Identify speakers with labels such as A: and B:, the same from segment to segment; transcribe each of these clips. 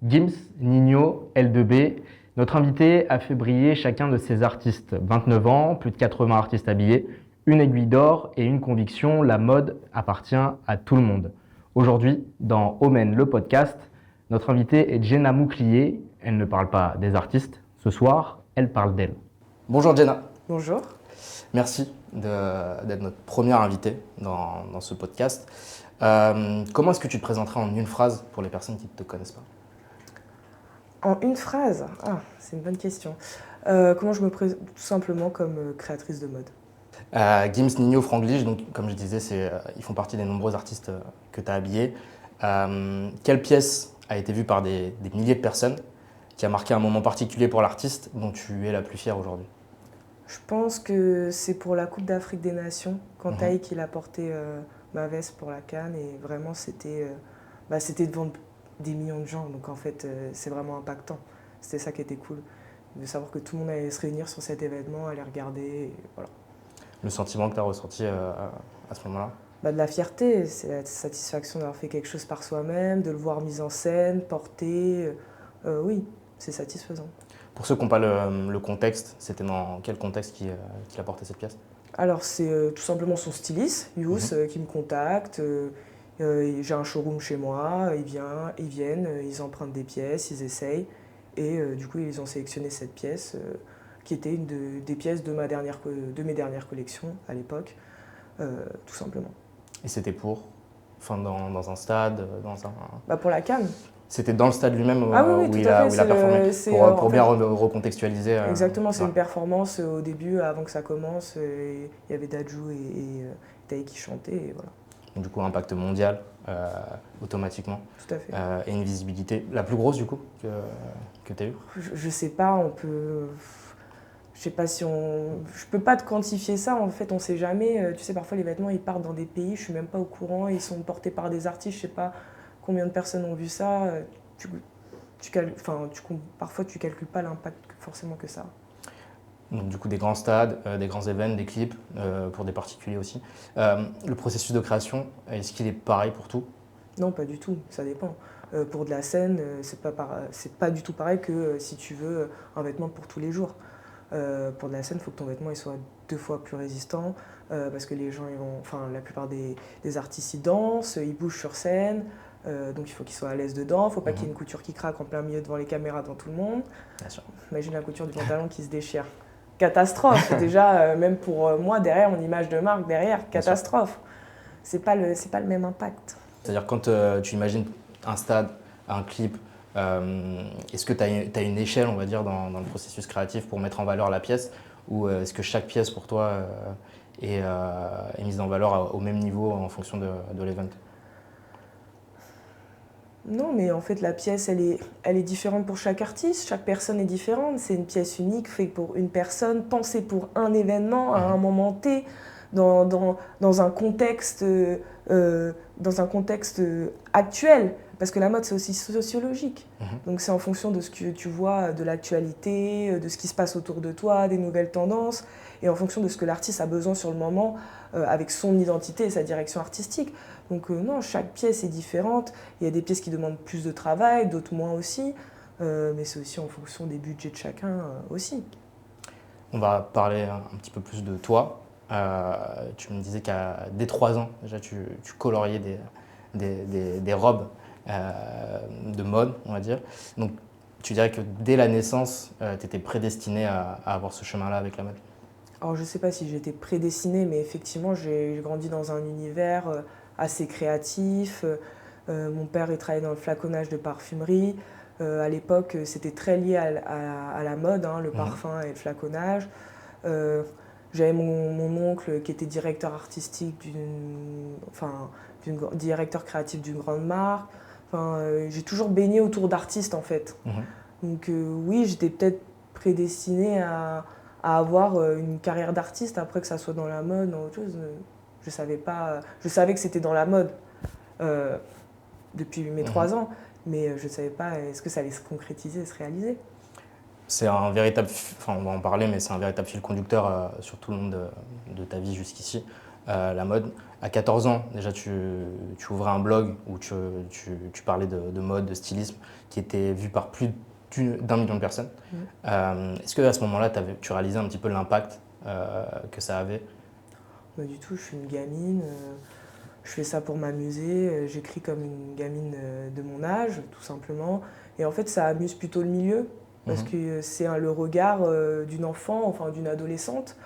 A: Gims, Ninho, L2B, notre invité a fait briller chacun de ses artistes. 29 ans, plus de 80 artistes habillés, une aiguille d'or et une conviction, la mode appartient à tout le monde. Aujourd'hui, dans Omen, le podcast, notre invitée est Jenna Mouklier. Elle ne parle pas des artistes. Ce soir, elle parle d'elle. Bonjour Jenna.
B: Bonjour.
A: Merci d'être notre première invitée dans ce podcast. Comment est-ce que tu te présenterais en une phrase pour les personnes qui ne te connaissent pas?
B: En une phrase? C'est une bonne question. Comment je me présente? Tout simplement comme créatrice de mode.
A: Gims, Ninho, Franglish, donc comme je disais, ils font partie des nombreux artistes que tu as habillés. Quelle pièce a été vue par des milliers de personnes qui a marqué un moment particulier pour l'artiste dont tu es la plus fière aujourd'hui?
B: Je pense que c'est pour la Coupe d'Afrique des Nations, quand Taïk il a porté ma veste pour la CAN et vraiment c'était devant des millions de gens, donc en fait c'est vraiment impactant. C'était ça qui était cool, de savoir que tout le monde allait se réunir sur cet événement, aller regarder, et voilà.
A: Le sentiment que tu as ressenti à ce moment-là?
B: De la fierté, c'est la satisfaction d'avoir fait quelque chose par soi-même, de le voir mis en scène, porté. Oui, c'est satisfaisant.
A: Pour ceux qui n'ont pas le contexte, c'était dans quel contexte qu'il a porté cette pièce?
B: Alors c'est tout simplement son styliste, Yous, qui me contacte. J'ai un showroom chez moi, ils viennent, ils empruntent des pièces, ils essayent. Et du coup, ils ont sélectionné cette pièce, qui était une des pièces de mes dernières collections à l'époque, tout simplement.
A: Et c'était dans un stade,
B: Pour la CAN.
A: C'était dans le stade lui-même
B: Oui,
A: où il a performé, pour bien recontextualiser.
B: Exactement, c'est une performance au début, avant que ça commence. Il y avait Dadju et Taï qui chantaient, et voilà.
A: Donc, du coup, impact mondial, automatiquement.
B: Tout à fait.
A: Et une visibilité la plus grosse, du coup, que tu as eue?
B: Je sais pas, on peut... Je sais pas si on... Je peux pas te quantifier ça, en fait, on sait jamais. Tu sais, parfois les vêtements, ils partent dans des pays, je suis même pas au courant, ils sont portés par des artistes, je sais pas combien de personnes ont vu ça. Parfois, tu calcules pas l'impact forcément que ça.
A: Donc, du coup, des grands stades, des grands événements, des clips, pour des particuliers aussi. Le processus de création, est-ce qu'il est pareil pour tout?
B: Non, pas du tout, ça dépend. Pour de la scène, c'est pas du tout pareil que si tu veux un vêtement pour tous les jours. Pour de la scène, il faut que ton vêtement il soit 2 fois plus résistant, parce que les gens, la plupart des artistes, ils dansent, ils bougent sur scène, donc il faut qu'ils soient à l'aise dedans, il ne faut pas qu'il y ait une couture qui craque en plein milieu devant les caméras, devant tout le monde.
A: Bien sûr.
B: Imagine la couture du pantalon qui se déchire. Catastrophe, déjà, même pour moi, derrière, mon image de marque, derrière, catastrophe. C'est pas le même impact.
A: C'est-à-dire quand tu imagines un stade, un clip, est-ce que tu as une échelle, on va dire, dans le processus créatif pour mettre en valeur la pièce, ou est-ce que chaque pièce pour toi est mise en valeur au même niveau en fonction de l'event?
B: Non, mais en fait, la pièce, elle est différente pour chaque artiste. Chaque personne est différente. C'est une pièce unique, faite pour une personne, pensée pour un événement, à un moment T, dans un contexte actuel. Parce que la mode, c'est aussi sociologique. Donc c'est en fonction de ce que tu vois, de l'actualité, de ce qui se passe autour de toi, des nouvelles tendances, et en fonction de ce que l'artiste a besoin sur le moment, avec son identité et sa direction artistique. Donc non, chaque pièce est différente. Il y a des pièces qui demandent plus de travail, d'autres moins aussi. Mais c'est aussi en fonction des budgets de chacun aussi.
A: On va parler un petit peu plus de toi. Tu me disais dès 3 ans, déjà, tu coloriais des robes de mode, on va dire. Donc, tu dirais que dès la naissance, tu étais prédestiné à avoir ce chemin-là avec la mode?
B: Alors, je ne sais pas si j'étais prédestinée, mais effectivement, j'ai grandi dans un univers assez créatif. Mon père il travaillait dans le flaconnage de parfumerie. À l'époque, c'était très lié à la mode, le parfum et le flaconnage. J'avais mon oncle qui était directeur artistique directeur créatif d'une grande marque. J'ai toujours baigné autour d'artistes en fait. Donc oui, j'étais peut-être prédestinée à avoir une carrière d'artiste, après que ça soit dans la mode, dans autre chose. Je savais pas. Je savais que c'était dans la mode depuis mes 3 ans, mais je ne savais pas est-ce que ça allait se concrétiser, se réaliser.
A: C'est un véritable, on va en parler, mais c'est un véritable fil conducteur sur tout le long de ta vie jusqu'ici.
C: la mode. À 14 ans, déjà, tu ouvrais un blog où tu parlais de mode, de stylisme, qui était vu par plus d'1 million de personnes. Est-ce qu'à ce moment-là, tu réalisais un petit peu l'impact que ça avait?
B: Pas du tout, je suis une gamine, je fais ça pour m'amuser, j'écris comme une gamine de mon âge, tout simplement. Et en fait, ça amuse plutôt le milieu, parce que c'est le regard d'une enfant, enfin d'une adolescente,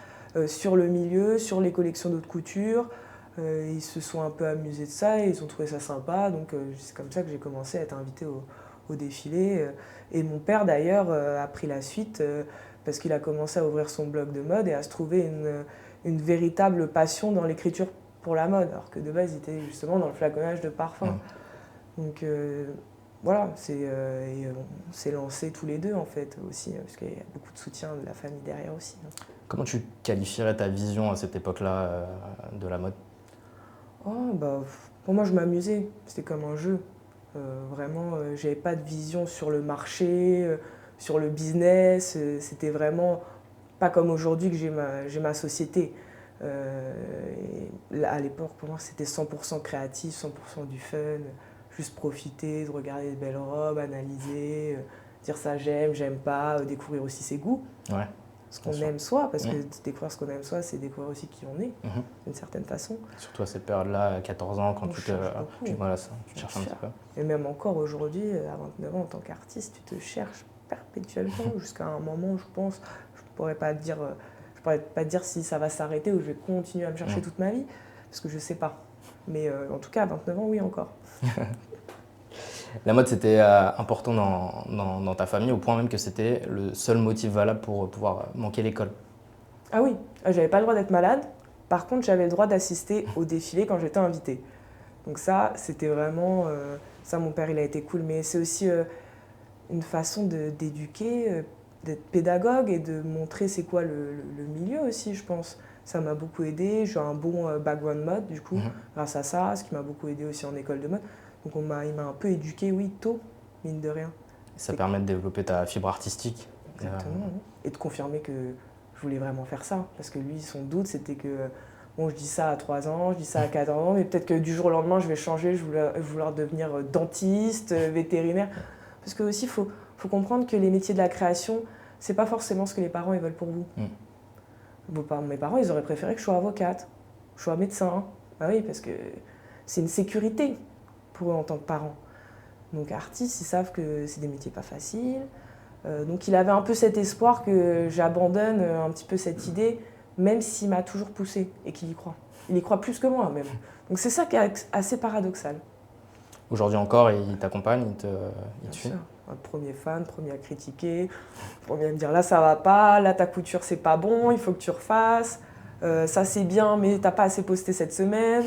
B: sur le milieu, sur les collections d'haute couture. Ils se sont un peu amusés de ça et ils ont trouvé ça sympa. Donc c'est comme ça que j'ai commencé à être invitée au défilé. Et mon père d'ailleurs a pris la suite parce qu'il a commencé à ouvrir son blog de mode et à se trouver une véritable passion dans l'écriture pour la mode. Alors que de base il était justement dans le flaconnage de parfums. Donc voilà, on s'est lancés tous les deux en fait aussi, parce qu'il y a beaucoup de soutien de la famille derrière aussi.
C: Comment tu qualifierais ta vision à cette époque-là de la mode?
B: Oh, bah, pour moi, je m'amusais. C'était comme un jeu. Vraiment, j'avais pas de vision sur le marché, sur le business. C'était vraiment pas comme aujourd'hui que j'ai ma société. À l'époque, pour moi, c'était 100% créatif, 100% du fun. Juste profiter, de regarder de belles robes, analyser, dire ça j'aime pas, découvrir aussi ses goûts.
C: Ouais.
B: Ce qu'on aime soi, parce que découvrir ce qu'on aime soi, c'est découvrir aussi qui on est, d'une certaine façon.
C: Surtout à cette période-là, à 14 ans, quand tu cherches un petit peu.
B: Et même encore aujourd'hui, à 29 ans, en tant qu'artiste, tu te cherches perpétuellement jusqu'à un moment, je pense, je pourrais pas dire si ça va s'arrêter ou je vais continuer à me chercher toute ma vie, parce que je sais pas. Mais en tout cas, à 29 ans, oui, encore.
C: La mode, c'était important dans ta famille, au point même que c'était le seul motif valable pour pouvoir manquer l'école.
B: Ah oui, j'avais pas le droit d'être malade. Par contre, j'avais le droit d'assister au défilé quand j'étais invitée. Donc ça, c'était vraiment... ça, mon père, il a été cool. Mais c'est aussi une façon d'éduquer, d'être pédagogue et de montrer c'est quoi le milieu aussi, je pense. Ça m'a beaucoup aidé. J'ai un bon background mode, du coup, grâce à ça, ce qui m'a beaucoup aidé aussi en école de mode. Donc il m'a un peu éduqué, oui, tôt, mine de rien.
C: Ça permet de développer ta fibre artistique.
B: Exactement. Et de confirmer que je voulais vraiment faire ça. Parce que lui, son doute, c'était que, bon, je dis ça à 3 ans, je dis ça à 14 ans, mais peut-être que du jour au lendemain, je vais changer, je vais vouloir devenir dentiste, vétérinaire. Parce que aussi, il faut comprendre que les métiers de la création, c'est pas forcément ce que les parents ils veulent pour vous. Mes parents, ils auraient préféré que je sois avocate, que je sois médecin. Ah oui, parce que c'est une sécurité pour eux en tant que parents. Donc artistes, ils savent que c'est des métiers pas faciles. Donc il avait un peu cet espoir que j'abandonne un petit peu cette idée, même s'il m'a toujours poussé et qu'il y croit. Il y croit plus que moi même. Donc c'est ça qui est assez paradoxal.
C: Aujourd'hui encore, il t'accompagne, il te suit?
B: Bien sûr. Premier fan, premier à critiquer, premier à me dire là ça va pas, là ta couture c'est pas bon, il faut que tu refasses, ça c'est bien mais t'as pas assez posté cette semaine,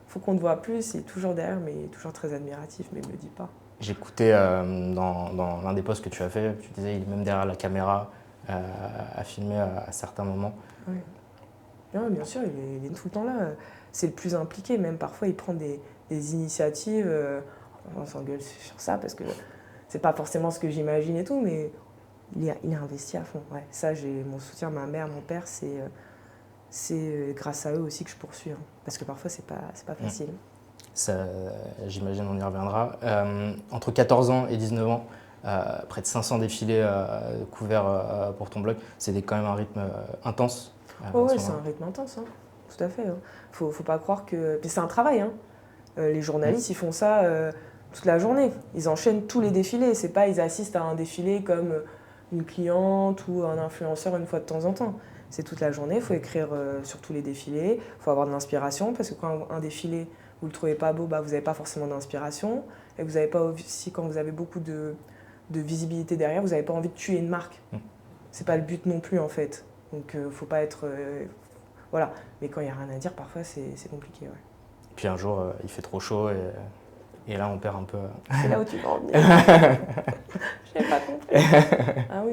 B: faut qu'on te voit plus. Il est toujours derrière mais il est toujours très admiratif mais il me le dit pas.
C: J'écoutais dans l'un des posts que tu as fait, tu disais il est même derrière la caméra à filmer à certains moments.
B: Oui. Non, bien sûr, il est tout le temps là. C'est le plus impliqué, même parfois il prend des initiatives. On s'engueule sur ça parce que c'est pas forcément ce que j'imagine et tout, mais il est investi à fond. Ouais. Ça, j'ai mon soutien, ma mère, mon père, c'est grâce à eux aussi que je poursuis. Parce que parfois c'est pas facile.
C: J'imagine on y reviendra. Entre 14 ans et 19 ans, près de 500 défilés couverts pour ton blog, c'est quand même un rythme intense.
B: Oui, c'est un rythme intense, hein. Tout à fait. Hein. Faut pas croire que... Puis c'est un travail. Hein. Les journalistes, ils font ça toute la journée. Ils enchaînent tous les défilés. C'est pas ils assistent à un défilé comme une cliente ou un influenceur une fois de temps en temps. C'est toute la journée. Il faut écrire sur tous les défilés. Il faut avoir de l'inspiration parce que quand un défilé, vous le trouvez pas beau, bah, vous n'avez pas forcément d'inspiration. Et vous n'avez pas aussi, quand vous avez beaucoup de visibilité derrière, vous n'avez pas envie de tuer une marque. C'est pas le but non plus en fait. Donc faut pas être... voilà. Mais quand il n'y a rien à dire, parfois c'est compliqué. Ouais.
C: Puis un jour, il fait trop chaud et là on perd un peu...
B: C'est là où tu vas en venir. Je n'ai pas compris. Ah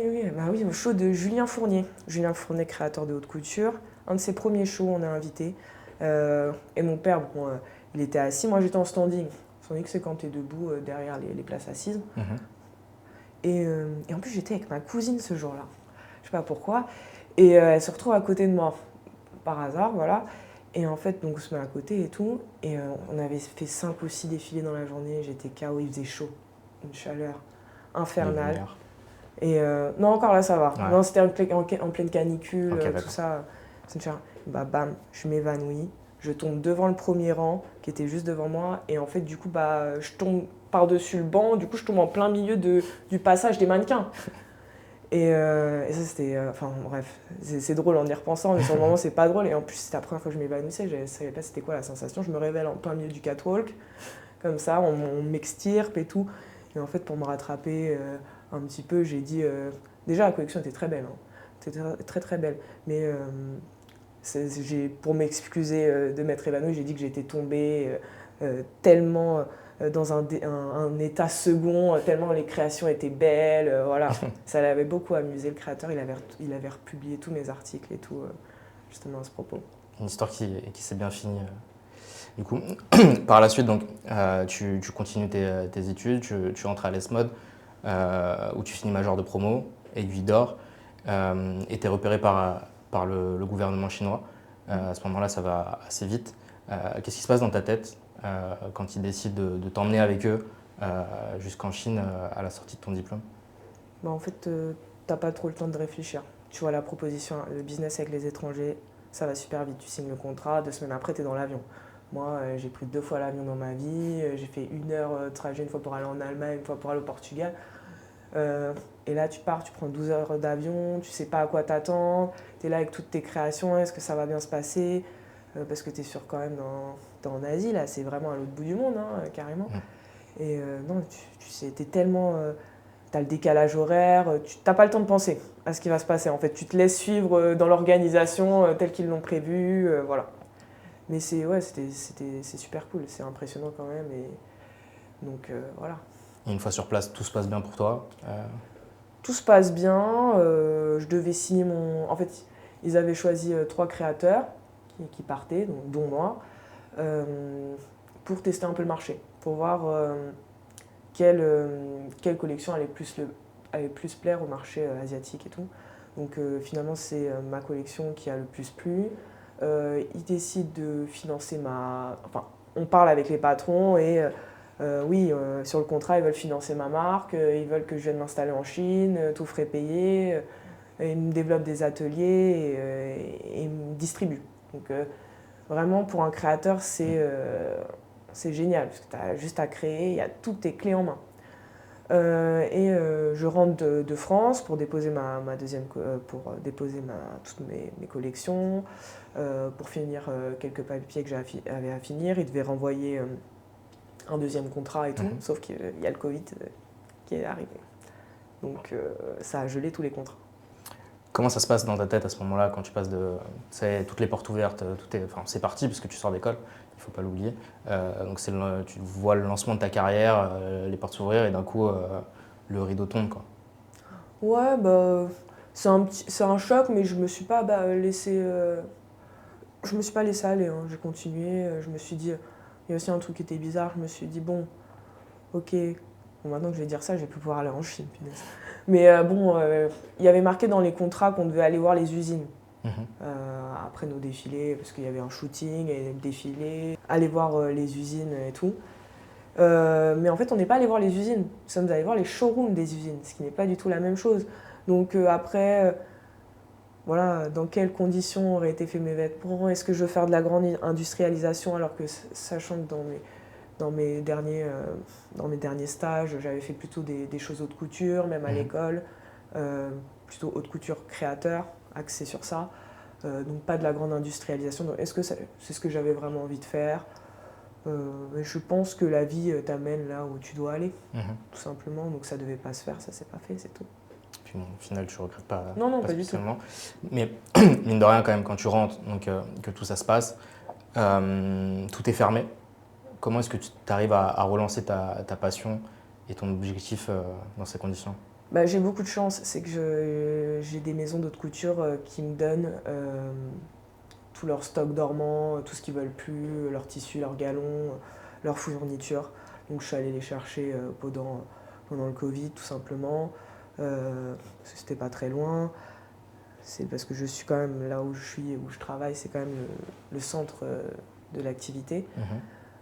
B: oui, au show de Julien Fournier. Julien Fournier, créateur de haute couture. Un de ses premiers shows, on est invité. Et mon père, bon, il était assis, moi j'étais en standing. Standing, c'est quand tu es debout derrière les places assises. Et en plus, j'étais avec ma cousine ce jour-là. Je sais pas pourquoi. Et elle se retrouve à côté de moi, par hasard, voilà. Et en fait, donc on se met à côté et tout. Et on avait fait 5 ou 6 défilés dans la journée. J'étais KO, il faisait chaud. Une chaleur infernale. Et non, encore là, ça va.
C: Ouais.
B: Non, c'était en pleine canicule,
C: Ok,
B: tout
C: d'accord.
B: ça. C'est une chaleur. Bah, bam, je m'évanouis. Je tombe devant le premier rang, qui était juste devant moi. Et en fait, du coup, bah, je tombe par-dessus le banc. Du coup, je tombe en plein milieu du passage des mannequins. Et ça, c'était. Enfin, bref, c'est drôle en y repensant, mais sur le moment, c'est pas drôle. Et en plus, c'était la première fois que je m'évanouissais. Je ne savais pas c'était quoi la sensation. Je me révèle en plein milieu du catwalk, comme ça, on m'extirpe et tout. Et en fait, pour me rattraper un petit peu, j'ai dit. Déjà, la collection était très belle. Hein. C'était très, très belle. Mais pour m'excuser de m'être évanouie, j'ai dit que j'étais tombée tellement dans un état second, tellement les créations étaient belles, voilà. Ça l'avait beaucoup amusé, le créateur, il avait republié tous mes articles et tout, justement à ce propos.
C: Une histoire qui s'est bien finie. Du coup, par la suite, donc, tu continues tes études, tu entres à l'ESMOD, où tu finis major de promo, aiguille d'or, et tu es repéré par le gouvernement chinois. À ce moment-là, ça va assez vite. Qu'est-ce qui se passe dans ta tête quand ils décident de t'emmener avec eux jusqu'en Chine à la sortie de ton diplôme?
B: Bah, en fait, t'as pas trop le temps de réfléchir. Tu vois la proposition, le business avec les étrangers, ça va super vite. Tu signes le contrat, 2 semaines après, tu es dans l'avion. Moi, j'ai pris 2 fois l'avion dans ma vie, j'ai fait 1 heure de trajet, une fois pour aller en Allemagne, une fois pour aller au Portugal. Et là, tu pars, tu prends 12 heures d'avion, tu sais pas à quoi t'attendre, tu es là avec toutes tes créations, est-ce que ça va bien se passer parce que tu es sûr quand même en Asie, là, c'est vraiment à l'autre bout du monde, hein, carrément. Et non, tu sais, tu es tellement. Tu as le décalage horaire, tu n'as pas le temps de penser à ce qui va se passer. En fait, tu te laisses suivre dans l'organisation telle qu'ils l'ont prévu, voilà. Mais c'est super cool, c'est impressionnant quand même. Et donc voilà.
C: Et une fois sur place, tout se passe bien pour toi?
B: Tout se passe bien. Je devais signer mon. En fait, ils avaient choisi 3 créateurs qui partaient, dont moi, pour tester un peu le marché, pour voir quelle collection allait plus plaire au marché asiatique et tout. Donc finalement, c'est ma collection qui a le plus plu. Ils décident de financer Enfin, on parle avec les patrons et oui, sur le contrat, ils veulent financer ma marque, ils veulent que je vienne m'installer en Chine, tout frais payé, et ils me développent des ateliers et ils me distribuent. Donc vraiment, pour un créateur, c'est génial, parce que tu as juste à créer, il y a toutes tes clés en main. Je rentre de France pour déposer toutes mes collections, pour finir quelques papiers que j'avais à finir. Ils devaient renvoyer un deuxième contrat et tout, sauf qu'il y a le Covid qui est arrivé. Donc ça a gelé tous les contrats.
C: Comment ça se passe dans ta tête à ce moment-là quand tu passes c'est toutes les portes ouvertes, c'est parti parce que tu sors d'école, il ne faut pas l'oublier. Donc tu vois le lancement de ta carrière, les portes s'ouvrir et d'un coup le rideau tombe, quoi.
B: Ouais, bah c'est un choc, mais je me suis pas laissé aller, hein. J'ai continué, je me suis dit, il y a aussi un truc qui était bizarre, je me suis dit bon, ok, bon, maintenant que je vais dire ça, je vais plus pouvoir aller en Chine, punaise. Mais il y avait marqué dans les contrats qu'on devait aller voir les usines. Après nos défilés, parce qu'il y avait un shooting et le défilé, aller voir les usines et tout. Mais en fait, on n'est pas allé voir les usines, nous sommes allés voir les showrooms des usines, ce qui n'est pas du tout la même chose. Donc après, voilà, dans quelles conditions auraient été faits mes vêtements? Est-ce que je veux faire de la grande industrialisation alors que, sachant que dans mes derniers stages, j'avais fait plutôt des choses haute couture, même à l'école, plutôt haute couture créateur, axé sur ça. Donc pas de la grande industrialisation. Donc, est-ce que c'est ce que j'avais vraiment envie de faire? Mais je pense que la vie t'amène là où tu dois aller, tout simplement. Donc ça devait pas se faire, ça s'est pas fait, c'est tout.
C: Puis bon, au final, tu ne regrettes pas,
B: non,
C: pas
B: pas du tout.
C: Mais mine de rien, quand même, quand tu rentres, donc, que tout ça se passe, tout est fermé. Comment est-ce que tu arrives à relancer ta passion et ton objectif dans ces conditions?
B: Bah, j'ai beaucoup de chance, c'est que j'ai des maisons d'haute couture qui me donnent tout leur stock dormant, tout ce qu'ils veulent plus, leurs tissus, leurs galons, leurs fournitures. Donc je suis allée les chercher pendant le Covid tout simplement, parce que c'était pas très loin. c'est parce que je suis quand même là où je suis, où je travaille, c'est quand même le centre de l'activité.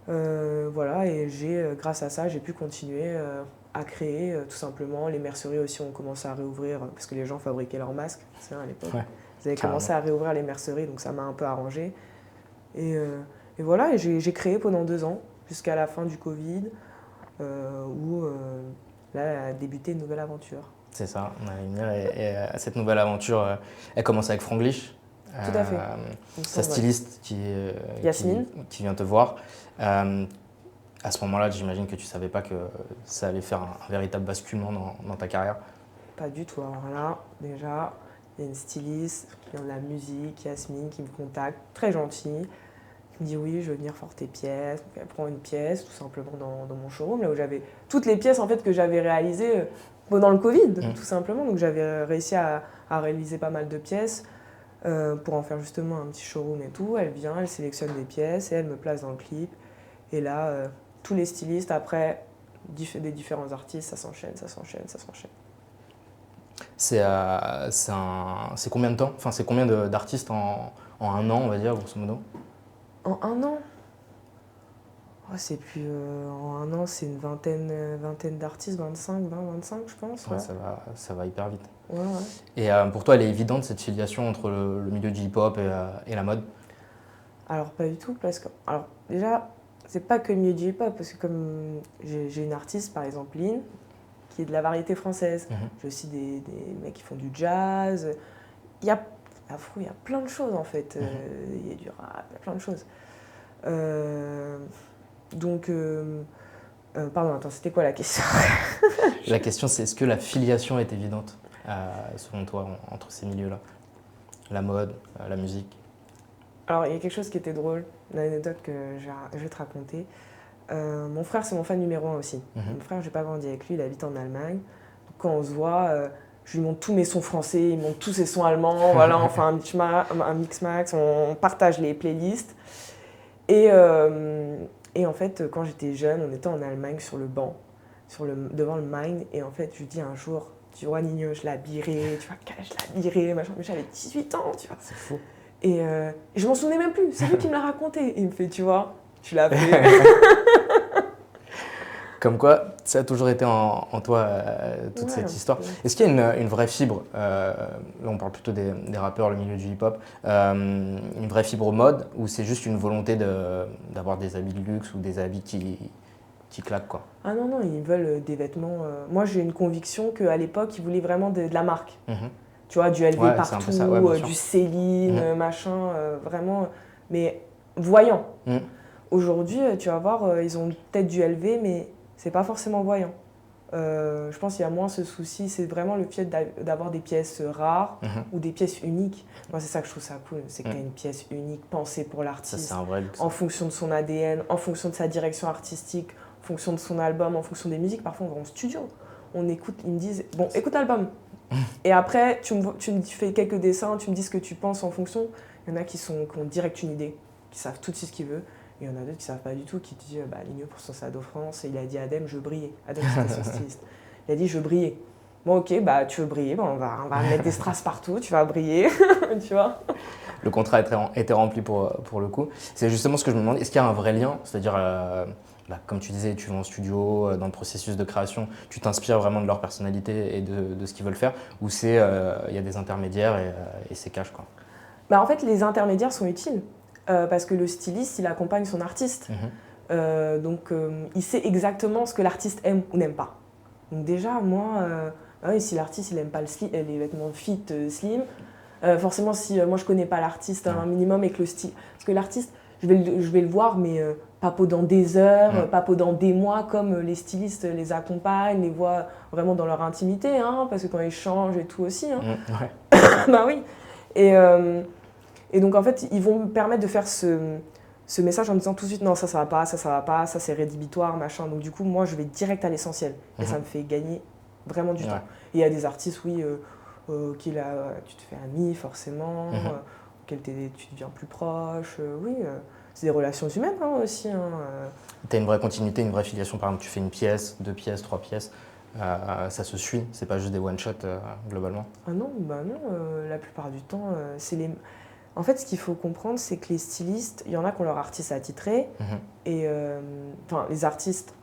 B: Voilà, et grâce à ça, j'ai pu continuer à créer tout simplement. Les merceries aussi ont commencé à réouvrir parce que les gens fabriquaient leurs masques, c'est à l'époque.
C: Ouais,
B: Ils avaient commencé à réouvrir les merceries, donc ça m'a un peu arrangé. Et voilà, et j'ai créé pendant 2 ans, jusqu'à la fin du Covid, où là a débuté une nouvelle aventure.
C: c'est ça, on allait venir. Cette nouvelle aventure, elle commence avec Franglish.
B: Tout à fait.
C: Sa styliste
B: Yasmine.
C: qui vient te voir. À ce moment-là, j'imagine que tu ne savais pas que ça allait faire un véritable basculement dans ta carrière.
B: Pas du tout. Alors là, déjà, il y a une styliste, il y a de la musique, Yasmine, qui me contacte, très gentille, qui me dit oui, je veux venir faire tes pièces. Donc, elle prend une pièce, tout simplement, dans mon showroom, là où j'avais toutes les pièces en fait, que j'avais réalisées pendant le Covid, tout simplement. Donc j'avais réussi à réaliser pas mal de pièces pour en faire justement un petit showroom et tout. Elle vient, elle sélectionne des pièces et elle me place dans le clip. Et là, tous les stylistes, après, des différents artistes, ça s'enchaîne, ça s'enchaîne, ça s'enchaîne.
C: C'est combien de temps? Enfin, c'est combien d'artistes en 1 an, on va dire, grosso modo?
B: En 1 an? C'est plus. En 1 an, c'est une vingtaine d'artistes, 25, 25, je pense.
C: Ouais, ça va hyper vite.
B: Ouais.
C: Et pour toi, elle est évidente cette filiation entre le milieu du hip-hop et la mode?
B: Alors, pas du tout, parce que. Alors, déjà, c'est pas que le milieu du hip-hop, parce que comme j'ai une artiste, par exemple, Lynn, qui est de la variété française. J'ai aussi des mecs qui font du jazz. Il y a plein de choses, en fait. Il y a du rap, il y a plein de choses. Pardon, attends, c'était quoi la question?
C: La question, c'est est-ce que la filiation est évidente, selon toi, entre ces milieux-là? La mode, la musique?
B: Alors, il y a quelque chose qui était drôle, une anecdote que je vais te raconter. Mon frère, c'est mon fan numéro 1 aussi. Mon frère, j'ai pas grandi avec lui, il habite en Allemagne. Quand on se voit, je lui montre tous mes sons français, il montre tous ses sons allemands. Voilà, on fait un mix-max, on partage les playlists. Et en fait, quand j'étais jeune, on était en Allemagne sur le banc, devant le Main. Et en fait, je lui dis un jour, tu vois, Nino, je l'habillerai, tu vois, je l'habillerai, machin. Mais j'avais 18 ans, tu vois.
C: C'est fou.
B: Et je m'en souvenais même plus, c'est lui qui me l'a raconté. Et il me fait, tu vois, tu l'as fait.
C: Comme quoi, ça a toujours été en toi, toute cette histoire. Est-ce qu'il y a une vraie fibre, là on parle plutôt des rappeurs, le milieu du hip-hop, une vraie fibre mode, ou c'est juste une volonté d'avoir des habits de luxe ou des habits qui claquent, quoi?
B: Ah non, ils veulent des vêtements. Moi, j'ai une conviction qu'à l'époque, ils voulaient vraiment de la marque. Tu vois, du LV partout, du Céline, machin, vraiment, mais voyant. Aujourd'hui, tu vas voir, ils ont peut-être du LV, mais c'est pas forcément voyant. Je pense qu'il y a moins ce souci, c'est vraiment le fait d'avoir des pièces rares ou des pièces uniques. Moi, c'est ça que je trouve ça cool, c'est que tu as une pièce unique pensée pour l'artiste, en fonction de son ADN, en fonction de sa direction artistique, en fonction de son album, en fonction des musiques. Parfois, on va en studio, on écoute, ils me disent, bon, écoute l'album. Et après, tu me fais quelques dessins, tu me dis ce que tu penses en fonction. Il y en a qui ont direct une idée, qui savent tout de suite ce qu'ils veulent. Et il y en a d'autres qui ne savent pas du tout, qui te disent Ligno pour son Sado France, et il a dit à Adem, je brillais. Adem, c'était son styliste. Il a dit, je brillais. Bon, ok, tu veux briller, on va mettre des strass partout, tu vas briller, tu vois.
C: Le contrat était rempli pour le coup. C'est justement ce que je me demande, est-ce qu'il y a un vrai lien? C'est-à-dire, comme tu disais, tu vas en studio, dans le processus de création, tu t'inspires vraiment de leur personnalité et de ce qu'ils veulent faire, ou il y a des intermédiaires et c'est cash, quoi?
B: En fait, les intermédiaires sont utiles. Parce que le styliste, il accompagne son artiste. Donc, il sait exactement ce que l'artiste aime ou n'aime pas. Donc déjà, moi, si l'artiste, il n'aime pas les vêtements fit, slim, forcément, si moi, je ne connais pas l'artiste un minimum et que le style... Parce que l'artiste, je vais le voir, mais pas pendant des heures, pas pendant des mois, comme les stylistes les accompagnent, les voient vraiment dans leur intimité, parce que quand ils changent et tout aussi. Bah oui. Et donc, en fait, ils vont me permettre de faire ce message en me disant tout de suite, non, ça va pas, ça va pas, ça c'est rédhibitoire, machin. Donc, du coup, moi, je vais direct à l'essentiel. Et ça me fait gagner vraiment du temps. Et il y a des artistes, oui, tu te fais ami, forcément, auxquels tu deviens plus proche. C'est des relations humaines aussi.
C: Tu as une vraie continuité, une vraie filiation. Par exemple, tu fais une pièce, 2 pièces, 3 pièces. ça se suit, c'est pas juste des one-shots globalement.
B: Ah non, la plupart du temps, En fait, ce qu'il faut comprendre, c'est que les stylistes, il y en a qui ont leur artiste attitré, et les artistes,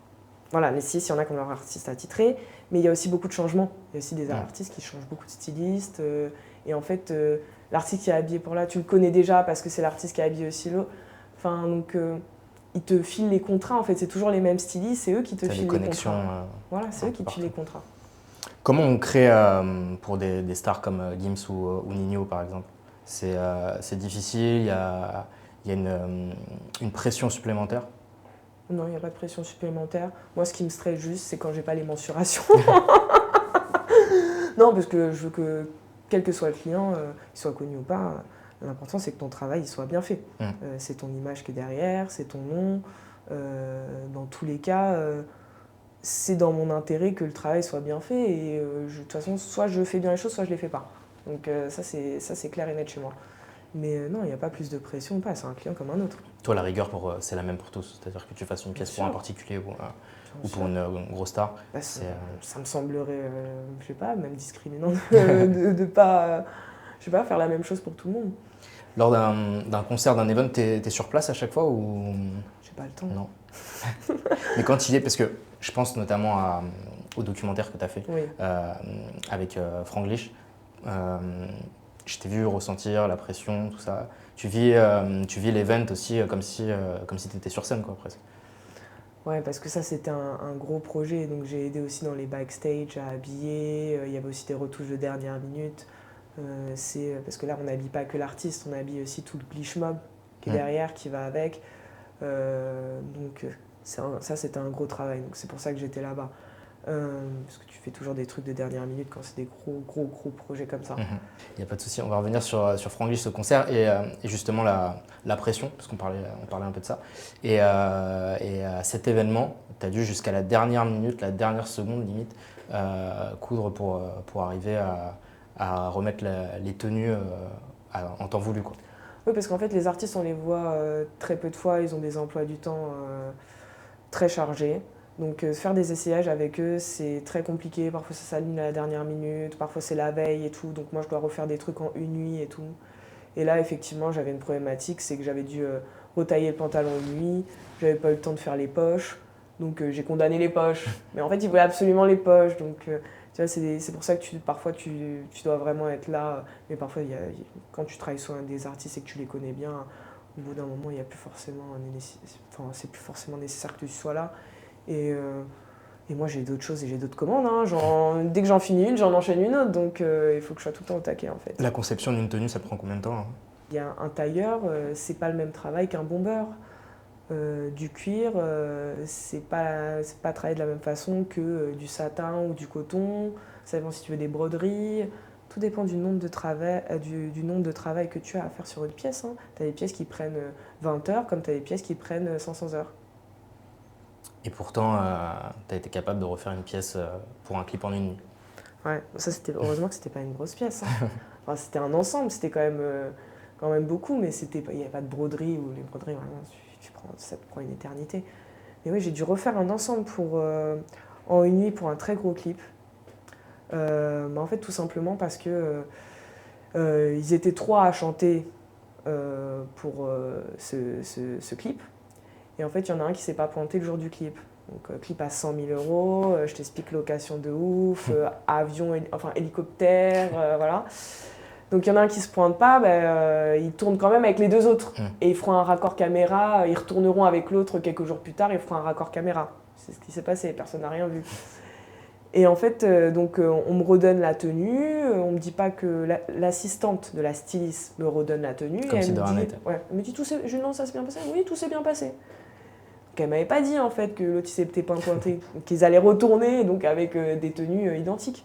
B: voilà, les stylistes, il y en a qui ont leur artiste attitré, mais il y a aussi beaucoup de changements. Il y a aussi des artistes qui changent beaucoup de stylistes, et en fait, l'artiste qui est habillé pour là, tu le connais déjà parce que c'est l'artiste qui est habillé aussi là. Enfin, donc, ils te filent les contrats, en fait, c'est toujours les mêmes stylistes, c'est eux qui te filent les contrats. Voilà, c'est eux qui te filent les contrats.
C: Comment on crée pour des stars comme Gims ou Ninho, par exemple? C'est difficile, il y a une pression supplémentaire?
B: Non, il n'y a pas de pression supplémentaire. Moi, ce qui me stresse juste, c'est quand j'ai pas les mensurations. Non, parce que je veux que, quel que soit le client, qu'il soit connu ou pas, l'important c'est que ton travail il soit bien fait. C'est ton image qui est derrière, c'est ton nom. Dans tous les cas, c'est dans mon intérêt que le travail soit bien fait. Et de toute façon, soit je fais bien les choses, soit je les fais pas. Donc ça c'est clair et net chez moi. Mais non, il n'y a pas plus de pression, pas. C'est un client comme un autre.
C: Toi, la rigueur, c'est la même pour tous. C'est-à-dire que tu fasses une pièce pour un particulier ou pour une grosse star.
B: Bah, ça me semblerait, je sais pas, même discriminant de pas, je sais pas, faire la même chose pour tout le monde.
C: Lors d'un concert, d'un event, t'es sur place à chaque fois ou...
B: J'ai pas le temps.
C: Non. Mais quand il est, parce que je pense notamment au documentaire que tu as fait avec Franglish, je t'ai vu ressentir la pression, tout ça. Tu vis l'event aussi comme si tu étais sur scène, quoi, presque.
B: Ouais, parce que ça, c'était un gros projet. Donc, j'ai aidé aussi dans les backstage à habiller. Il y avait aussi des retouches de dernière minute. Parce que là, on n'habille pas que l'artiste, on habille aussi tout le glitch mob qui est derrière, qui va avec. Donc, ça, c'était un gros travail. Donc, c'est pour ça que j'étais là-bas. Parce que tu fais toujours des trucs de dernière minute quand c'est des gros projets comme ça.
C: Il n'y a pas de souci, on va revenir sur Franglish, ce concert et justement la pression, parce on parlait un peu de ça. Et cet événement, tu as dû jusqu'à la dernière minute, la dernière seconde limite, coudre pour arriver à remettre les tenues en temps voulu, quoi.
B: Oui, parce qu'en fait, les artistes, on les voit très peu de fois, ils ont des emplois du temps très chargés. Donc faire des essayages avec eux, c'est très compliqué. Parfois ça s'aligne à la dernière minute, parfois c'est la veille et tout. Donc moi je dois refaire des trucs en une nuit et tout. Et là effectivement j'avais une problématique, c'est que j'avais dû retailler le pantalon une nuit. J'avais pas eu le temps de faire les poches. Donc j'ai condamné les poches. Mais en fait ils voulaient absolument les poches. Donc tu vois, c'est pour ça que parfois tu dois vraiment être là. Mais parfois quand tu travailles sur des artistes et que tu les connais bien, au bout d'un moment il y a plus forcément c'est plus forcément nécessaire que tu sois là. Et moi j'ai d'autres choses et j'ai d'autres commandes. Hein. Dès que j'en finis une, j'en enchaîne une autre. Donc il faut que je sois tout le temps au taquet en fait.
C: La conception d'une tenue, ça prend combien de temps, hein?
B: Il y a un tailleur, c'est pas le même travail qu'un bombeur. Du cuir, c'est pas travaillé de la même façon que du satin ou du coton. Ça dépend si tu veux des broderies. Tout dépend du nombre de travail, du nombre de travail que tu as à faire sur une pièce. Hein. Tu as des pièces qui prennent 20 heures comme tu as des pièces qui prennent 500 heures.
C: Et pourtant, tu as été capable de refaire une pièce pour un clip en une nuit.
B: Ouais, ça heureusement que c'était pas une grosse pièce. Hein. Enfin, c'était un ensemble, c'était quand même beaucoup, mais il n'y avait pas de broderie ou les broderies, vraiment, ça te prend une éternité. Mais oui, j'ai dû refaire un ensemble en une nuit pour un très gros clip. En fait, tout simplement parce que ils étaient 3 à chanter pour ce clip. Et en fait, il y en a un qui ne s'est pas pointé le jour du clip. Donc, clip à 100 000 €, je t'explique, location de ouf, avion, hélicoptère, voilà. Donc, il y en a un qui ne se pointe pas, ils tournent quand même avec les 2 autres. Et ils feront un raccord caméra, ils retourneront avec l'autre quelques jours plus tard, ils feront un raccord caméra. C'est ce qui s'est passé, personne n'a rien vu. Et en fait, on me redonne la tenue, on me dit pas que l'assistante de la styliste me redonne la tenue.
C: Comme
B: et
C: si de rien
B: n'était. Ouais, elle me dit, non, ça s'est bien passé. Oui, tout s'est bien passé. Donc elle m'avait pas dit en fait que l'autre s'était pas pointé, qu'ils allaient retourner donc avec des tenues identiques.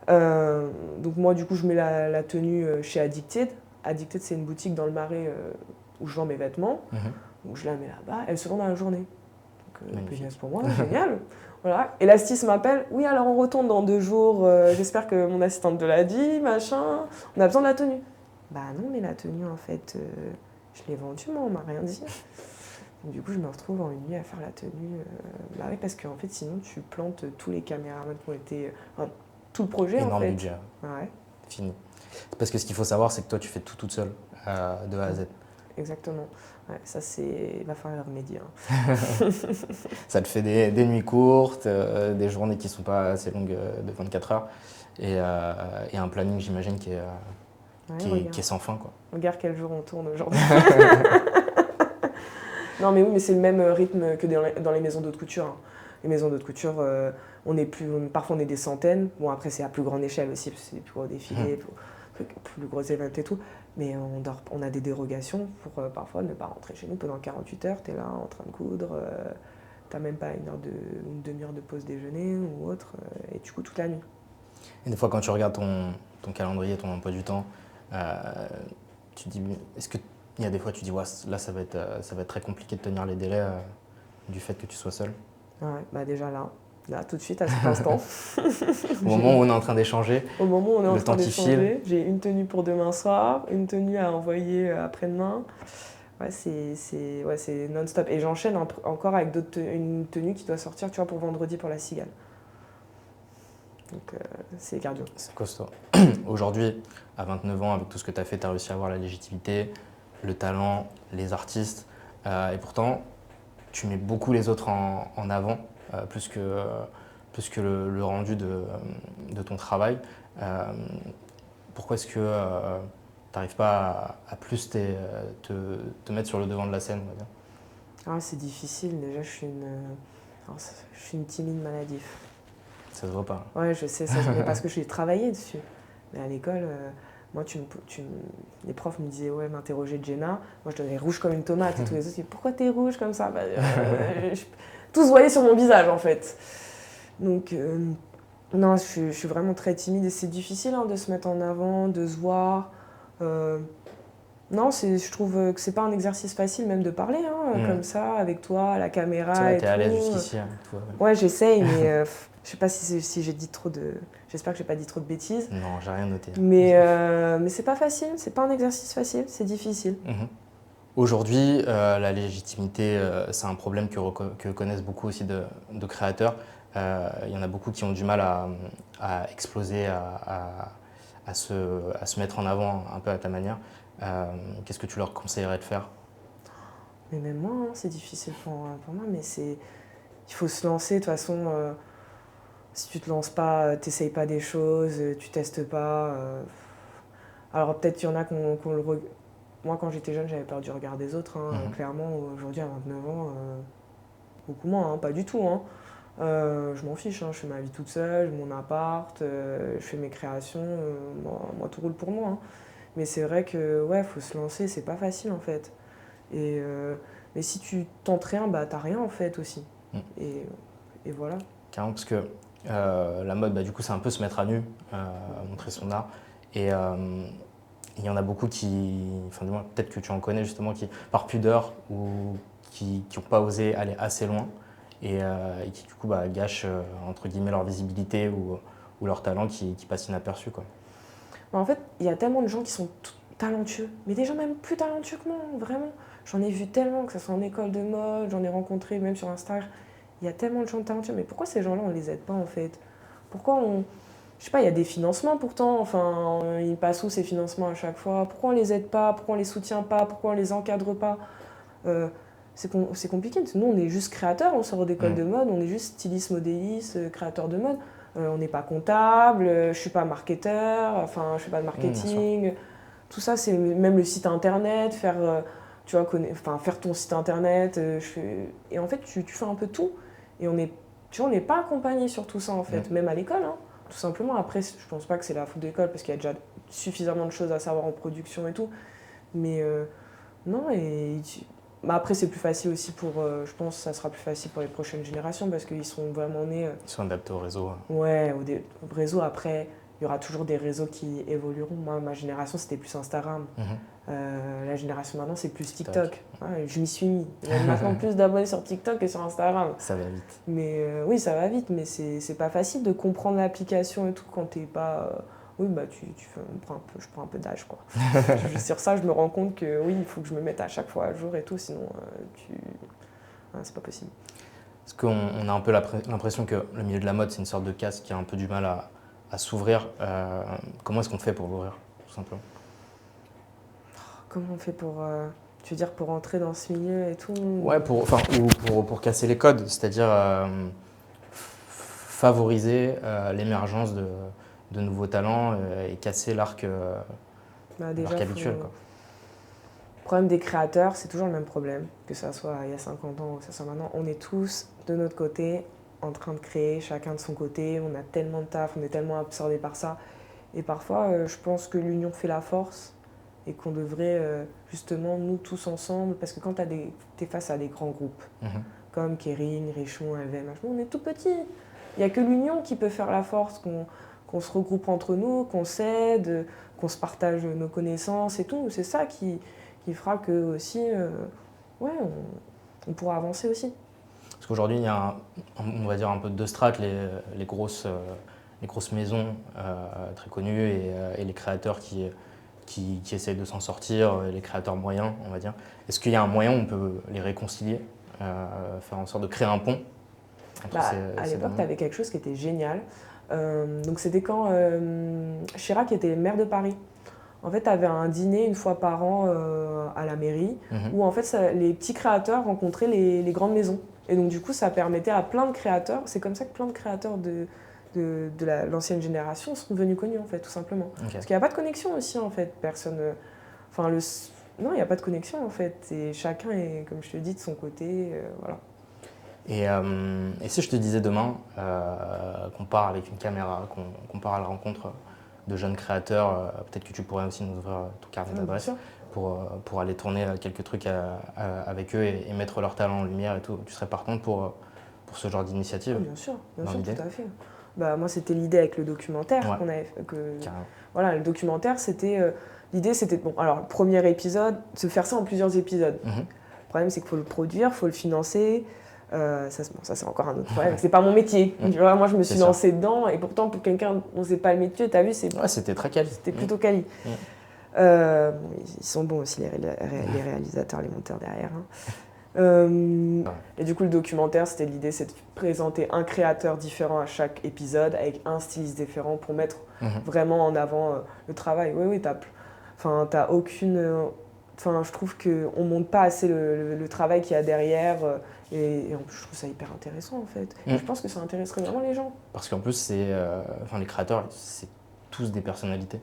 B: Donc moi du coup je mets la tenue chez Addicted. Addicted c'est une boutique dans le Marais où je vends mes vêtements. Donc je la mets là-bas, elle se vend dans la journée. Donc business pour moi, génial. Voilà. Et la styliste m'appelle, oui alors on retourne dans 2 jours, j'espère que mon assistante te l'a dit, machin, on a besoin de la tenue. Bah non mais la tenue en fait, je l'ai vendue moi, on m'a rien dit. Du coup, je me retrouve en une nuit à faire la tenue. Bah oui, parce qu'en fait, sinon, tu plantes tous les caméramans qui ont été... enfin, tout le projet, en
C: Énorme
B: fait.
C: budget,
B: Ouais,
C: fini. Parce que ce qu'il faut savoir, c'est que toi, tu fais tout toute seule, de A à Z.
B: exactement. Ouais, ça, c'est... Il va falloir y remédier. Hein.
C: Ça te fait des nuits courtes, des journées qui ne sont pas assez longues de 24 heures, et un planning, j'imagine, qui est,
B: Ouais,
C: qui est sans fin, quoi.
B: regarde quel jour on tourne aujourd'hui. Non, mais oui, mais c'est le même rythme que dans les maisons d'haute couture. Hein. Les maisons d'haute couture, parfois on est des centaines. Bon, après, c'est à plus grande échelle aussi, parce que c'est des plus gros défilés, plus gros événements et tout. Mais on a des dérogations pour parfois ne pas rentrer chez nous pendant 48 heures. Tu es là en train de coudre, tu n'as même pas une demi-heure de pause déjeuner ou autre, et tu couds toute la nuit.
C: Et des fois, quand tu regardes ton calendrier, ton emploi du temps, tu te dis, est-ce qu'il y a des fois, tu dis, ouais, là, ça va être très compliqué de tenir les délais du fait que tu sois seul?
B: Ouais, bah déjà là, tout de suite, à cet instant.
C: Au moment où on est en train d'échanger,
B: Au moment où on est en
C: le
B: train
C: temps qui
B: d'échanger, j'ai une tenue pour demain soir, une tenue à envoyer après-demain. Ouais, c'est non-stop. Et j'enchaîne encore avec une tenue qui doit sortir, tu vois, pour vendredi pour la Cigale. Donc c'est cardio.
C: c'est costaud. Aujourd'hui, à 29 ans, avec tout ce que tu as fait, tu as réussi à avoir la légitimité, le talent, les artistes. Et pourtant, tu mets beaucoup les autres en avant, plus que le rendu de ton travail. Pourquoi est-ce que tu n'arrives pas à plus te mettre sur le devant de la scène, on va dire?
B: Ah, c'est difficile. Déjà, alors, je suis une timide maladif.
C: Ça se voit pas.
B: Ouais, je sais, ça, mais parce que j'ai travaillé dessus. Mais à l'école, moi, les profs me disaient, ouais, m'interroger Jenna. Moi, je devenais rouge comme une tomate. Et tous les autres disaient, pourquoi t'es rouge comme ça? Tout se voyait sur mon visage, en fait. Donc, non, je suis vraiment très timide et c'est difficile hein, de se mettre en avant, de se voir. Non, je trouve que c'est pas un exercice facile même de parler hein, comme ça, avec toi, à la caméra
C: Tu
B: et
C: es à l'aise
B: tout.
C: jusqu'ici. Hein, toi,
B: Ouais, j'essaye, mais je sais pas si j'ai dit trop de... J'espère que j'ai pas dit trop de bêtises.
C: Non, j'ai rien noté.
B: Mais c'est pas facile, c'est pas un exercice facile, c'est difficile.
C: Aujourd'hui, la légitimité, c'est un problème que connaissent beaucoup aussi de créateurs. Il y en a beaucoup qui ont du mal à exploser, à se mettre en avant un peu à ta manière. Qu'est-ce que tu leur conseillerais de faire?
B: Mais même moi, hein, c'est difficile pour moi, mais il faut se lancer. De toute façon, si tu te lances pas, t'essayes pas des choses, tu testes pas. Alors peut-être qu'il y en a qu'on le... Moi, quand j'étais jeune, j'avais peur du regard des autres, hein, clairement. Aujourd'hui, à 29 ans, beaucoup moins, hein, pas du tout. Hein. Je m'en fiche, hein, je fais ma vie toute seule, mon appart, je fais mes créations, moi tout roule pour moi. Hein. Mais c'est vrai que ouais, faut se lancer, c'est pas facile en fait. Mais si tu tentes rien, bah t'as rien en fait aussi. Et voilà.
C: Carrément, parce que la mode, bah, du coup, c'est un peu se mettre à nu, montrer son art. Et il y en a beaucoup enfin du moins, peut-être que tu en connais justement, qui par pudeur ou qui n'ont pas osé aller assez loin et qui du coup gâchent entre guillemets leur visibilité ou leur talent qui passe inaperçu, quoi.
B: En fait, il y a tellement de gens qui sont talentueux, mais des gens même plus talentueux que moi, vraiment. J'en ai vu tellement, que ce soit en école de mode, j'en ai rencontré même sur Insta. Il y a tellement de gens talentueux, mais pourquoi ces gens-là, on les aide pas en fait? Pourquoi je sais pas, il y a des financements pourtant, enfin, ils passent où ces financements à chaque fois? Pourquoi on les aide pas? Pourquoi on les soutient pas? Pourquoi on les encadre pas? C'est compliqué, nous on est juste créateurs, on sort d'école de mode, on est juste styliste, modéliste, créateur de mode. On n'est pas comptable, je suis pas marketeur, enfin je fais pas de marketing. Tout ça, c'est même le site internet, tu vois, faire ton site internet. Et en fait, tu fais un peu tout. Et tu vois, on n'est pas accompagné sur tout ça en fait, même à l'école. Hein, tout simplement. Après, je pense pas que c'est la faute de l'école parce qu'il y a déjà suffisamment de choses à savoir en production et tout. Mais non, bah après, c'est plus facile aussi je pense que ça sera plus facile pour les prochaines générations parce qu'ils seront vraiment nés.
C: Ils sont adaptés au réseau.
B: Ouais, au réseau. Après, il y aura toujours des réseaux qui évolueront. Moi, ma génération, c'était plus Instagram. La génération maintenant, c'est plus TikTok. Ouais, je m'y suis mis. Il y a maintenant plus d'abonnés sur TikTok que sur Instagram.
C: Ça va vite.
B: Mais oui, ça va vite, mais c'est pas facile de comprendre l'application et tout quand t'es pas oui, bah, je prends un peu d'âge, quoi. Sur ça, je me rends compte que oui, il faut que je me mette à chaque fois à jour et tout, sinon, c'est pas possible.
C: Est-ce qu'on a un peu l'impression que le milieu de la mode, c'est une sorte de case qui a un peu du mal à s'ouvrir. Comment est-ce qu'on fait pour l'ouvrir, tout simplement?
B: Comment on fait pour, tu veux dire, pour entrer dans ce milieu et tout?
C: Ouais, pour casser les codes, c'est-à-dire favoriser l'émergence de nouveaux talents et casser l'arc
B: Déjà,
C: habituel, quoi.
B: Le problème des créateurs, c'est toujours le même problème, que ça soit il y a 50 ans ou que ça soit maintenant. On est tous, de notre côté, en train de créer, chacun de son côté. On a tellement de taf, on est tellement absorbé par ça. Et parfois, je pense que l'union fait la force et qu'on devrait, justement, nous tous ensemble, parce que quand tu es face à des grands groupes, comme Kering, Richemont, LVMH, on est tout petits. Il n'y a que l'union qui peut faire la force, qu'on se regroupe entre nous, qu'on s'aide, qu'on se partage nos connaissances et tout. C'est ça qui fera que aussi, on pourra avancer aussi.
C: Parce qu'aujourd'hui, il y a, on va dire, un peu deux strates, les grosses maisons très connues et les créateurs qui essayent de s'en sortir, les créateurs moyens, on va dire. Est-ce qu'il y a un moyen où on peut les réconcilier, faire en sorte de créer un pont entre
B: à l'époque, tu avais quelque chose qui était génial. Donc c'était quand Chirac était maire de Paris. En fait, tu avais un dîner une fois par an à la mairie où en fait, les petits créateurs rencontraient les grandes maisons. Et donc du coup, ça permettait à plein de créateurs, c'est comme ça que plein de créateurs de l'ancienne génération sont devenus connus, en fait, tout simplement. Okay. Parce qu'il n'y a pas de connexion aussi, en fait. Non, il n'y a pas de connexion, en fait. Et chacun est, comme je te dis, de son côté, voilà.
C: Et si je te disais demain qu'on part avec une caméra, qu'on part à la rencontre de jeunes créateurs, peut-être que tu pourrais aussi nous ouvrir ton carnet d'adresse pour aller tourner quelques trucs avec eux et mettre leur talent en lumière et tout. Tu serais partante pour ce genre d'initiative?
B: Bien sûr, tout à fait. Bah, moi, c'était l'idée avec le documentaire qu'on avait fait. Voilà, le documentaire, l'idée, c'était, bon, alors, le premier épisode, se faire ça en plusieurs épisodes. Le problème, c'est qu'il faut le produire, il faut le financer. Ça, c'est encore un autre problème. C'est pas mon métier. Tu vois, moi, je me suis lancée dedans et pourtant, pour quelqu'un, on sait pas le métier, tu as vu,
C: c'était très quali.
B: C'était plutôt quali. Ils sont bons aussi, les réalisateurs, les monteurs derrière. Et du coup, le documentaire, l'idée, c'est de présenter un créateur différent à chaque épisode avec un styliste différent pour mettre vraiment en avant le travail. Oui, t'as aucune. Je trouve qu'on ne montre pas assez le travail qu'il y a derrière. Et en plus, je trouve ça hyper intéressant, en fait. Et je pense que ça intéresserait vraiment les gens.
C: Parce qu'en plus, les créateurs, c'est tous des personnalités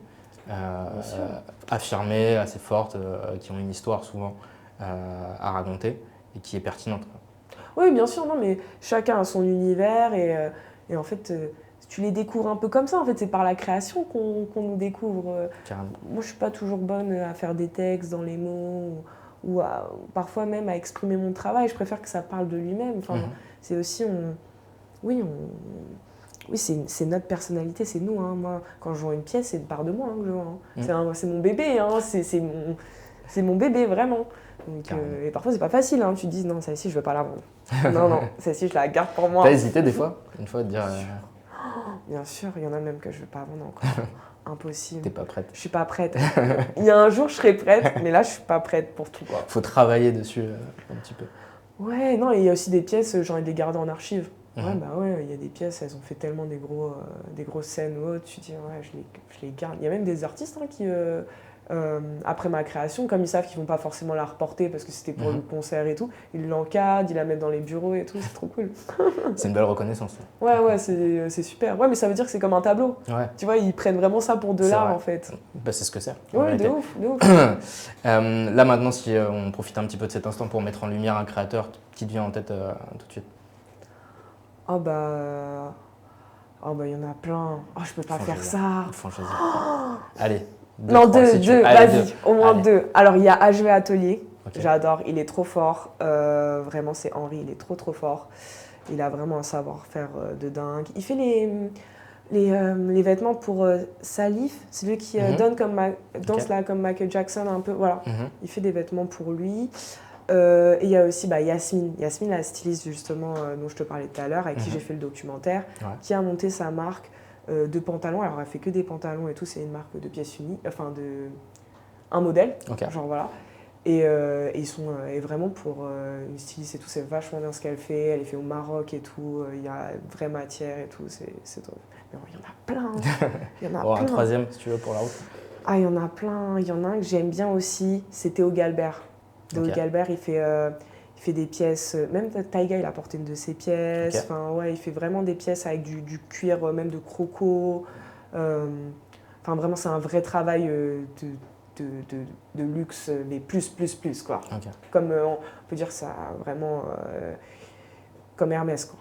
C: affirmées, assez fortes, qui ont une histoire souvent à raconter et qui est pertinente.
B: Oui, bien sûr, non, mais chacun a son univers et en fait, tu les découvres un peu comme ça. En fait, c'est par la création qu'on nous découvre.
C: Carrément.
B: Moi, je suis pas toujours bonne à faire des textes dans les mots ou parfois même à exprimer mon travail. Je préfère que ça parle de lui-même. Enfin, c'est aussi, oui, c'est notre personnalité, c'est nous. Hein. Moi, quand je vois une pièce, c'est une part de moi que je vois. C'est mon bébé, hein. C'est mon bébé, vraiment. Donc, et parfois, c'est pas facile. Hein. Tu te dis, non, celle-ci, je veux pas la vendre. non, celle-ci, je la garde pour moi.
C: T'as hésité des fois, une fois, de dire...
B: Bien sûr, il y en a même que je veux pas vendre encore. Impossible.
C: T'es pas prête?
B: Je suis pas prête. Il y a un jour, je serai prête, mais là, je suis pas prête pour tout. Quoi.
C: Faut travailler dessus un petit peu.
B: Ouais, non, et il y a aussi des pièces, j'ai envie de les garder en archive. Ouais, il y a des pièces, elles ont fait tellement des grosses scènes ou autres, tu te dis, ouais, je les garde. Il y a même des artistes qui, après ma création, comme ils savent qu'ils vont pas forcément la reporter parce que c'était pour le concert et tout, ils l'encadrent, ils la mettent dans les bureaux et tout, c'est trop cool.
C: C'est une belle reconnaissance.
B: Ouais, c'est super. Ouais, mais ça veut dire que c'est comme un tableau.
C: Ouais.
B: Tu vois, ils prennent vraiment ça pour de l'art en fait.
C: Bah, c'est ce que c'est.
B: Ouais, de ouf.
C: Là maintenant, si on profite un petit peu de cet instant pour mettre en lumière un créateur qui te vient en tête tout de suite.
B: Oh bah, il y en a plein. Oh, je peux pas faire ça.
C: Faut en choisir. Allez.
B: Deux, vas-y, au moins deux. Alors, il y a HV Atelier, j'adore, il est trop fort. Vraiment, c'est Henri, il est trop fort. Il a vraiment un savoir-faire de dingue. Il fait les vêtements pour Salif, c'est lui qui danse là comme Michael Jackson un peu. Voilà, il fait des vêtements pour lui. Et il y a aussi Yasmine, la styliste justement dont je te parlais tout à l'heure, avec qui j'ai fait le documentaire, qui a monté sa marque de pantalons. Alors, elle fait que des pantalons et tout. C'est une marque de pièces unies, enfin, un modèle.
C: Ok.
B: Genre, voilà. Et ils sont et vraiment pour une styliste et tout, c'est vachement bien ce qu'elle fait. Elle est faite au Maroc et tout. Il y a vraie matière et tout. C'est top. Mais il y en a plein. Il y en a
C: Bon,
B: plein.
C: un troisième, si tu veux, pour la route.
B: Ah, il y en a plein. Il y en a un que j'aime bien aussi. C'est Théo Galbert. Théo
C: Ok.
B: Galbert, il fait des pièces. Même Taiga, il a porté une de ses pièces.
C: Ok.
B: Enfin, ouais, il fait vraiment des pièces avec du cuir, même de croco. Enfin, vraiment, c'est un vrai travail de luxe, mais plus, quoi.
C: Ok.
B: Comme on peut dire ça, vraiment comme Hermès, quoi.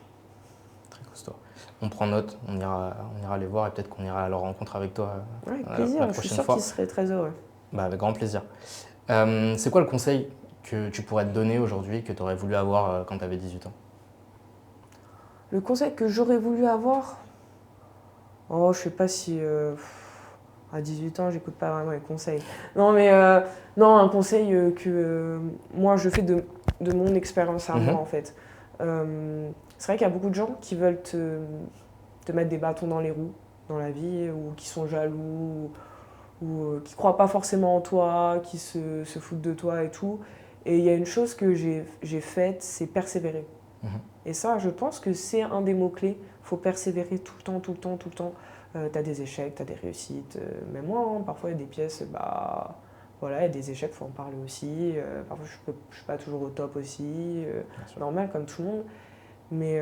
C: Très costaud. On prend note, on ira les voir et peut-être qu'on ira à leur rencontre avec toi
B: Ouais, avec
C: la
B: plaisir. Je suis
C: prochaine
B: sûre
C: fois.
B: qu'il serait très heureux.
C: Bah, avec grand plaisir. C'est quoi le conseil que tu pourrais te donner aujourd'hui que tu aurais voulu avoir quand tu avais 18 ans?
B: Le conseil que j'aurais voulu avoir, oh, je sais pas si à 18 ans, j'écoute pas vraiment les conseils. Non, mais non, un conseil que moi je fais de mon expérience à moi en fait. C'est vrai qu'il y a beaucoup de gens qui veulent te mettre des bâtons dans les roues dans la vie, ou qui sont jaloux, ou qui croient pas forcément en toi, qui se foutent de toi et tout. Et il y a une chose que j'ai faite, c'est persévérer. Et ça, je pense que c'est un des mots-clés. Il faut persévérer tout le temps, tout le temps, tout le temps. Tu as des échecs, tu as des réussites. Même moi, hein, parfois, il y a des pièces, bah, voilà, il y a des échecs, il faut en parler aussi. Parfois, je ne suis pas toujours au top aussi. Normal, comme tout le monde. Mais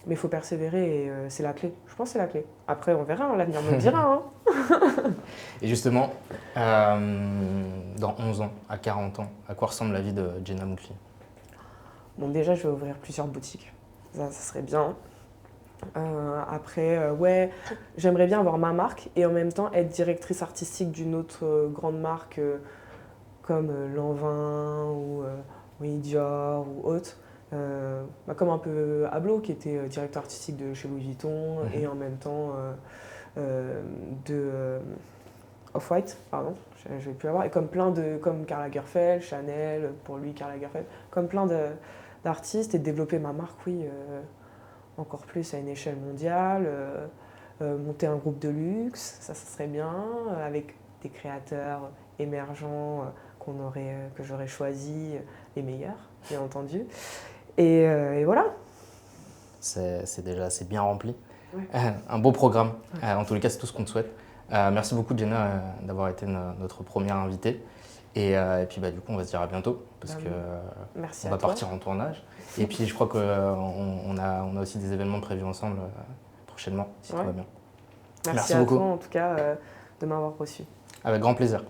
B: il faut persévérer et c'est la clé. Je pense que c'est la clé. Après, on verra, hein, l'avenir me le dira. Hein.
C: Et justement, dans 11 ans, à 40 ans, à quoi ressemble la vie de Jenna Moukli?
B: Bon, déjà, je vais ouvrir plusieurs boutiques. Ça serait bien. Après, ouais, j'aimerais bien avoir ma marque et en même temps être directrice artistique d'une autre grande marque comme Lanvin ou oui, Dior ou autre. Bah, comme un peu Ablo qui était directeur artistique de chez Louis Vuitton et en même temps de Off-White, pardon, je vais plus avoir. Et comme comme Karl Lagerfeld, Chanel, pour lui Karl Lagerfeld, comme plein d'artistes et de développer ma marque, oui, encore plus à une échelle mondiale, monter un groupe de luxe, ça serait bien, avec des créateurs émergents que j'aurais choisi, les meilleurs, bien entendu. Et voilà.
C: C'est déjà assez bien rempli.
B: Ouais.
C: Un beau programme. En tous les cas, c'est tout ce qu'on te souhaite. Merci beaucoup, Jenna, d'avoir été notre première invitée. Et puis, bah, du coup, on va se dire à bientôt parce que
B: Merci
C: on
B: à
C: va
B: toi.
C: partir en tournage. Et puis, je crois qu'on a aussi des événements prévus ensemble prochainement, si tout va bien.
B: Merci
C: Merci
B: à
C: beaucoup.
B: toi, en tout cas, de m'avoir reçu.
C: Avec grand plaisir.